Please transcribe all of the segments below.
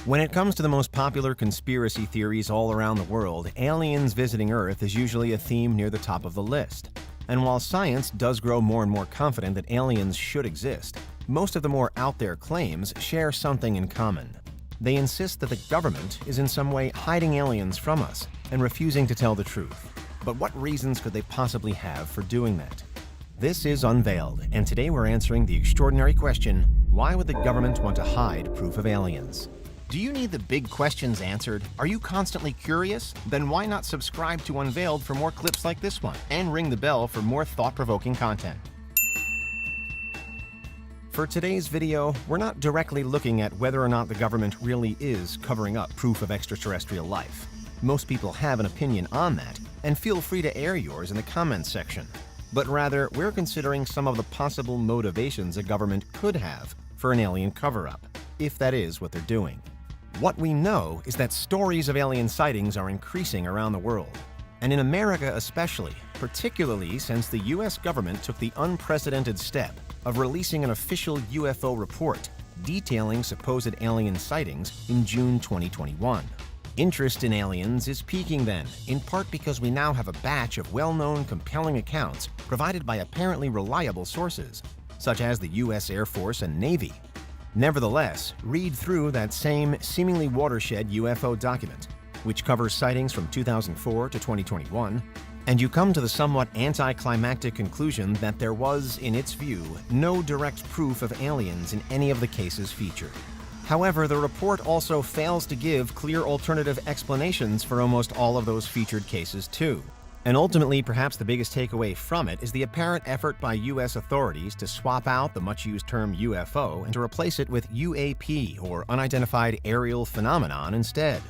When it comes to the most popular conspiracy theories all around the world, aliens visiting Earth is usually a theme near the top of the list. And while science does grow more and more confident that aliens should exist, most of the more out there claims share something in common. They insist that the government is in some way hiding aliens from us and refusing to tell the truth. But what reasons could they possibly have for doing that? This is Unveiled, and today we're answering the extraordinary question, why would the government want to hide proof of aliens? Do you need the big questions answered? Are you constantly curious? Then why not subscribe to Unveiled for more clips like this one, and ring the bell for more thought-provoking content. For today's video, we're not directly looking at whether or not the government really is covering up proof of extraterrestrial life. Most people have an opinion on that, and feel free to air yours in the comments section. But rather, we're considering some of the possible motivations a government could have for an alien cover-up, if that is what they're doing. What we know is that stories of alien sightings are increasing around the world, and in America especially, particularly since the US government took the unprecedented step of releasing an official UFO report detailing supposed alien sightings in June 2021. Interest in aliens is peaking then, in part because we now have a batch of well-known, compelling accounts provided by apparently reliable sources, such as the US Air Force and Navy. Nevertheless, read through that same seemingly watershed UFO document, which covers sightings from 2004 to 2021, and you come to the somewhat anticlimactic conclusion that there was, in its view, no direct proof of aliens in any of the cases featured. However, the report also fails to give clear alternative explanations for almost all of those featured cases too. And ultimately, perhaps the biggest takeaway from it is the apparent effort by US authorities to swap out the much-used term UFO and to replace it with UAP, or Unidentified Aerial Phenomenon, instead.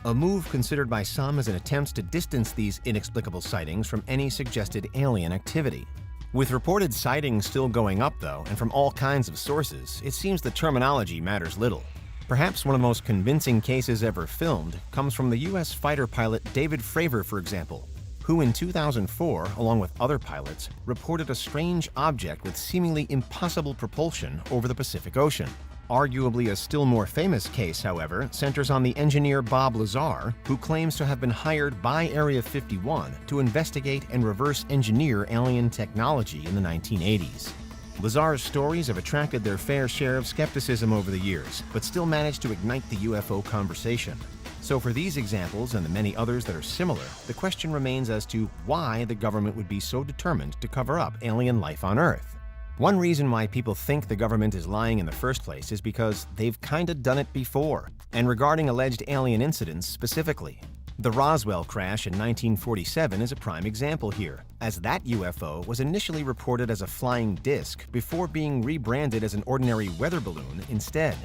A move considered by some as an attempt to distance these inexplicable sightings from any suggested alien activity. With reported sightings still going up, though, and from all kinds of sources, it seems the terminology matters little. Perhaps one of the most convincing cases ever filmed comes from the US fighter pilot David Fravor, for example, who in 2004, along with other pilots, reported a strange object with seemingly impossible propulsion over the Pacific Ocean. Arguably a still more famous case, however, centers on the engineer Bob Lazar, who claims to have been hired by Area 51 to investigate and reverse engineer alien technology in the 1980s. Lazar's stories have attracted their fair share of skepticism over the years, but still managed to ignite the UFO conversation. So for these examples and the many others that are similar, the question remains as to why the government would be so determined to cover up alien life on Earth. One reason why people think the government is lying in the first place is because they've kinda done it before, and regarding alleged alien incidents specifically. The Roswell crash in 1947 is a prime example here, as that UFO was initially reported as a flying disc before being rebranded as an ordinary weather balloon instead.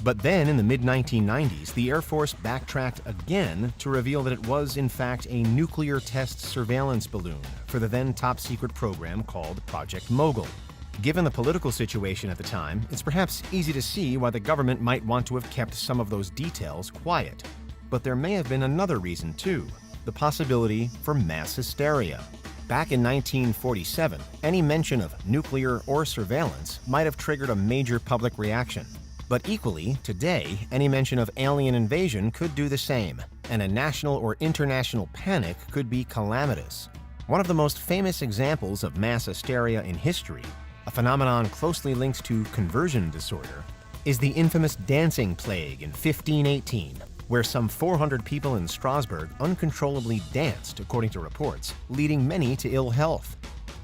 But then, in the mid-1990s, the Air Force backtracked again to reveal that it was, in fact, a nuclear test surveillance balloon for the then top-secret program called Project Mogul. Given the political situation at the time, it's perhaps easy to see why the government might want to have kept some of those details quiet. But there may have been another reason, too, the possibility for mass hysteria. Back in 1947, any mention of nuclear or surveillance might have triggered a major public reaction. But equally, today, any mention of alien invasion could do the same, and a national or international panic could be calamitous. One of the most famous examples of mass hysteria in history, a phenomenon closely linked to conversion disorder, is the infamous dancing plague in 1518, where some 400 people in Strasbourg uncontrollably danced, according to reports, leading many to ill health.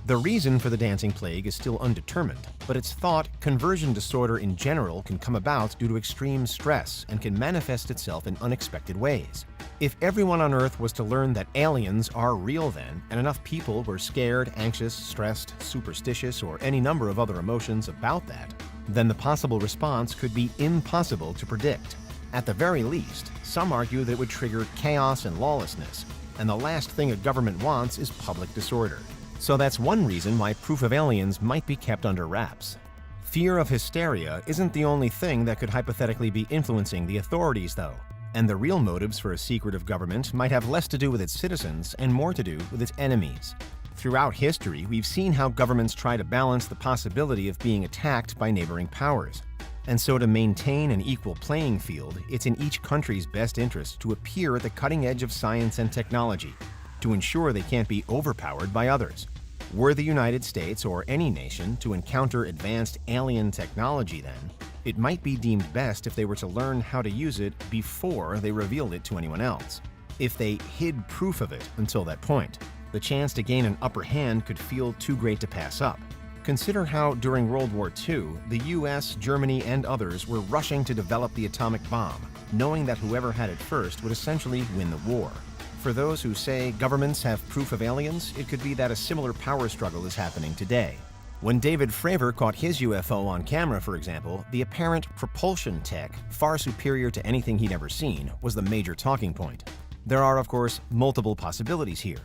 The reason for the dancing plague is still undetermined, but it's thought conversion disorder in general can come about due to extreme stress and can manifest itself in unexpected ways. If everyone on Earth was to learn that aliens are real then, and enough people were scared, anxious, stressed, superstitious, or any number of other emotions about that, then the possible response could be impossible to predict. At the very least, some argue that it would trigger chaos and lawlessness, and the last thing a government wants is public disorder. So that's one reason why proof of aliens might be kept under wraps. Fear of hysteria isn't the only thing that could hypothetically be influencing the authorities, though. And the real motives for a secretive government might have less to do with its citizens and more to do with its enemies. Throughout history, we've seen how governments try to balance the possibility of being attacked by neighboring powers. And so to maintain an equal playing field, it's in each country's best interest to appear at the cutting edge of science and technology, to ensure they can't be overpowered by others. Were the United States or any nation to encounter advanced alien technology then, it might be deemed best if they were to learn how to use it before they revealed it to anyone else. If they hid proof of it until that point, the chance to gain an upper hand could feel too great to pass up. Consider how, during World War II, the US, Germany, and others were rushing to develop the atomic bomb, knowing that whoever had it first would essentially win the war. For those who say governments have proof of aliens, it could be that a similar power struggle is happening today. When David Fravor caught his UFO on camera, for example, the apparent propulsion tech, far superior to anything he'd ever seen, was the major talking point. There are, of course, multiple possibilities here.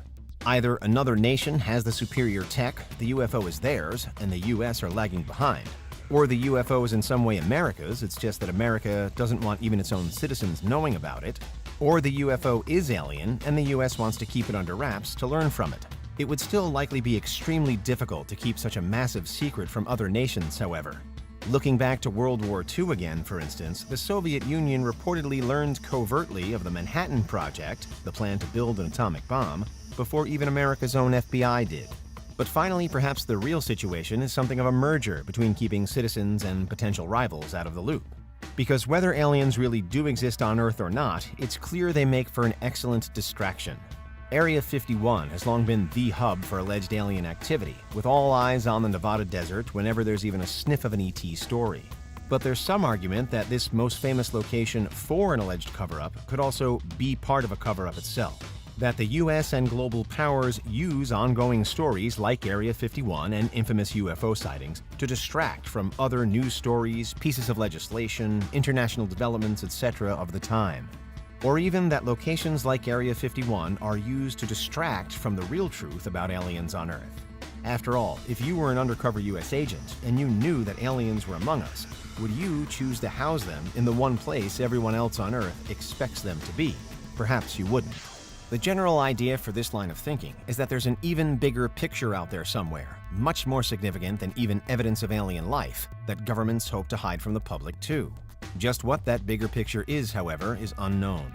Either another nation has the superior tech, the UFO is theirs, and the US are lagging behind. Or the UFO is in some way America's, it's just that America doesn't want even its own citizens knowing about it. Or the UFO is alien, and the US wants to keep it under wraps to learn from it. It would still likely be extremely difficult to keep such a massive secret from other nations, however. Looking back to World War II again, for instance, the Soviet Union reportedly learned covertly of the Manhattan Project, the plan to build an atomic bomb, before even America's own FBI did. But finally, perhaps the real situation is something of a merger between keeping citizens and potential rivals out of the loop. Because whether aliens really do exist on Earth or not, it's clear they make for an excellent distraction. Area 51 has long been the hub for alleged alien activity, with all eyes on the Nevada desert whenever there's even a sniff of an ET story. But there's some argument that this most famous location for an alleged cover-up could also be part of a cover-up itself. That the US and global powers use ongoing stories like Area 51 and infamous UFO sightings to distract from other news stories, pieces of legislation, international developments, etc. of the time. Or even that locations like Area 51 are used to distract from the real truth about aliens on Earth. After all, if you were an undercover US agent and you knew that aliens were among us, would you choose to house them in the one place everyone else on Earth expects them to be? Perhaps you wouldn't. The general idea for this line of thinking is that there's an even bigger picture out there somewhere, much more significant than even evidence of alien life, that governments hope to hide from the public too. Just what that bigger picture is, however, is unknown.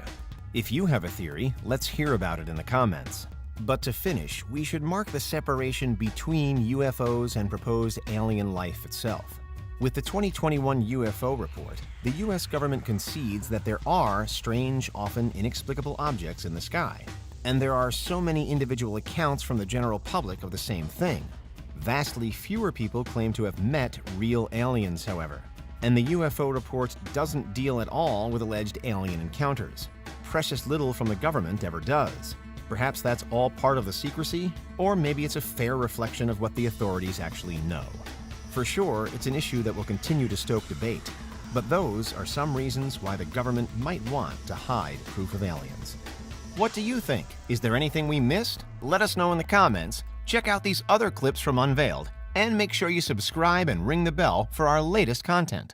If you have a theory, let's hear about it in the comments. But to finish, we should mark the separation between UFOs and proposed alien life itself. With the 2021 UFO report, the US government concedes that there are strange, often inexplicable objects in the sky. And there are so many individual accounts from the general public of the same thing. Vastly fewer people claim to have met real aliens, however. And the UFO report doesn't deal at all with alleged alien encounters. Precious little from the government ever does. Perhaps that's all part of the secrecy, or maybe it's a fair reflection of what the authorities actually know. For sure, it's an issue that will continue to stoke debate, but those are some reasons why the government might want to hide proof of aliens. What do you think? Is there anything we missed? Let us know in the comments. Check out these other clips from Unveiled, and make sure you subscribe and ring the bell for our latest content.